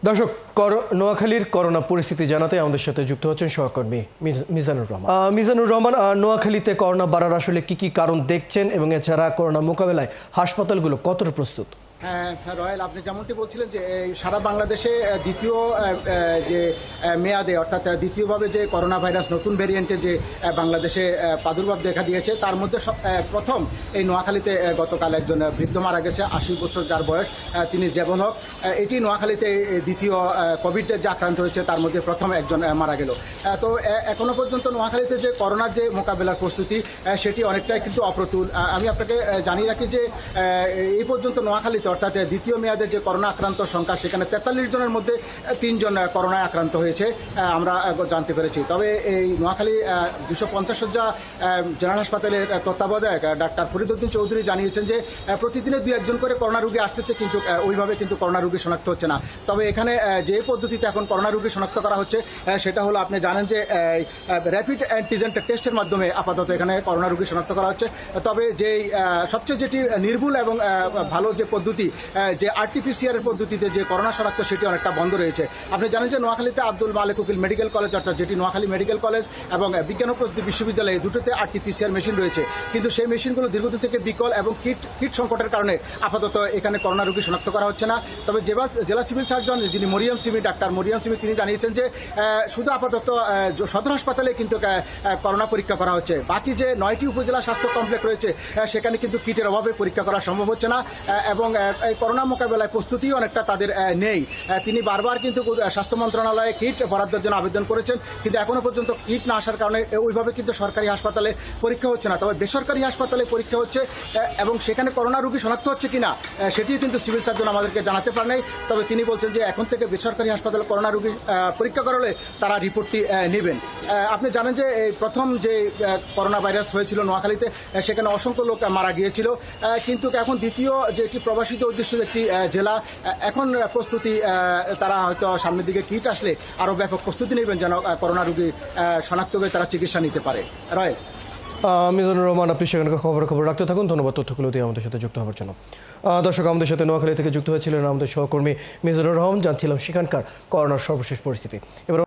দর্শক, নোয়াখালীর করোনা পরিস্থিতি জানাতে আমাদের সাথে যুক্ত হচ্ছেন সহকর্মী মিজানুর রহমান। মিজানুর রহমান, নোয়াখালীতে করোনা বাড়ার আসলে কি কারণ দেখছেন এবং এছাড়া করোনা মোকাবেলায় হাসপাতালগুলো কতটা প্রস্তুত? হ্যাঁ রয়েল, আপনি যেমনটি বলছিলেন যে সারা বাংলাদেশে দ্বিতীয় যে মেয়াদে অর্থাৎ দ্বিতীয়ভাবে যে করোনা ভাইরাস নতুন ভ্যারিয়েন্টে যে বাংলাদেশে প্রাদুর্ভাব দেখা দিয়েছে, তার মধ্যে প্রথম এই নোয়াখালীতে গতকাল একজন বৃদ্ধ মারা গেছে, 80 বছর যার বয়স, তিনি জেবন হক। এটি নোয়াখালীতে দ্বিতীয় কোভিড যে আক্রান্ত হয়েছে তার মধ্যে প্রথম একজন মারা গেল। তো এখনও পর্যন্ত নোয়াখালীতে যে করোনার যে মোকাবেলার প্রস্তুতি সেটি অনেকটাই কিন্তু অপ্রতুল। আমি আপনাকে জানিয়ে রাখি যে এই পর্যন্ত নোয়াখালীতে অর্থাৎ দ্বিতীয় মেয়াদে যে করোনা আক্রান্ত সংখ্যা, সেখানে 43 জনের মধ্যে 3 জন করোনায় আক্রান্ত হয়েছে আমরা জানতে পেরেছি। তবে এই নোয়াখালী 250 শয্যা জেনারেল হাসপাতালের তত্ত্বাবধায়ক ডাক্তার ফরিদউদ্দিন চৌধুরী জানিয়েছেন যে প্রতিদিনে 2-1 জন করে করোনা রোগী আসতেছে, কিন্তু ওইভাবে কিন্তু করোনা রোগী শনাক্ত হচ্ছে না। তবে এখানে যে পদ্ধতিতে এখন করোনা রোগী শনাক্ত করা হচ্ছে সেটা হলো, আপনি জানেন যে র্যাপিড অ্যান্টিজেন টেস্টের মাধ্যমে আপাতত এখানে করোনা রোগী শনাক্ত করা হচ্ছে। তবে যেই সবচেয়ে যেটি নির্ভুল এবং ভালো যে পদ্ধতি, যে RT-PCR এর পদ্ধতিতে যে করোনা শনাক্ত, সেটি অনেকটা বন্ধ রয়েছে। আপনি জানেন যে নোয়াখালীতে আব্দুল মালেক উকিল মেডিকেল কলেজ, অর্থাৎ যেটি নোয়াখালী মেডিকেল কলেজ এবং বিজ্ঞান ও প্রযুক্তি বিশ্ববিদ্যালয়ে দুটোতে RT-PCR মেশিন রয়েছে, কিন্তু সেই মেশিনগুলো দীর্ঘদিন থেকে বিকল এবং কিট সংকটের কারণে আপাতত এখানে করোনা রোগী শনাক্ত করা হচ্ছে না। তবে জেলা সিভিল সার্জন যিনি ডাক্তার মরিয়াম সিমি, তিনি জানিয়েছেন যে শুধু আপাতত সদর হাসপাতালে কিন্তু করোনা পরীক্ষা করা হচ্ছে। বাকি যে 9টি উপজেলা স্বাস্থ্য কমপ্লেক্স রয়েছে সেখানে কিন্তু কিটের অভাবে পরীক্ষা করা সম্ভব হচ্ছে না এবং এই করোনা মোকাবেলায় প্রস্তুতিও অনেকটা তাদের নেই। তিনি বারবার কিন্তু স্বাস্থ্য মন্ত্রণালয়ে কিট বরাদ্দের জন্য আবেদন করেছেন, কিন্তু এখনো পর্যন্ত কিট না আসার কারণে ওইভাবে কিন্তু সরকারি হাসপাতালে পরীক্ষা হচ্ছে না। তবে বেসরকারি হাসপাতালে পরীক্ষা হচ্ছে এবং সেখানে করোনা রোগী শনাক্ত হচ্ছে কিনা সেটিও কিন্তু সিভিল সার্জন আমাদেরকে জানাতে পারে নাই। তবে তিনি বলছেন যে এখন থেকে বেসরকারি হাসপাতালে করোনা রোগী পরীক্ষা করালে তারা রিপোর্টটি নেবেন। আপনি জানেন যে এই প্রথম যে করোনা ভাইরাস হয়েছিল নোয়াখালীতে, সেখানে অসংখ্য লোক মারা গিয়েছিল, কিন্তু এখন দ্বিতীয় যে একটি প্রবাসিত উদ্দেশ্য একটি জেলা, এখন প্রস্তুতি তারা হয়তো সামনের দিকে কিট আসলে আরও ব্যাপক প্রস্তুতি নেবেন যেন করোনা রোগী শনাক্ত করে তারা চিকিৎসা নিতে পারে। রয়েল, মিজানুর রহমান, আপনি সেখানকার খবর রাখতে থাকুন। ধন্যবাদ তথ্যগুলো দিয়ে আমাদের সাথে যুক্ত হওয়ার জন্য। দর্শক, আমাদের সাথে নোয়াখালী থেকে যুক্ত হয়েছিলেন আমাদের সহকর্মী মিজানুর রহমান। জানছিলাম সেখানকার করোনার সর্বশেষ পরিস্থিতি। এবার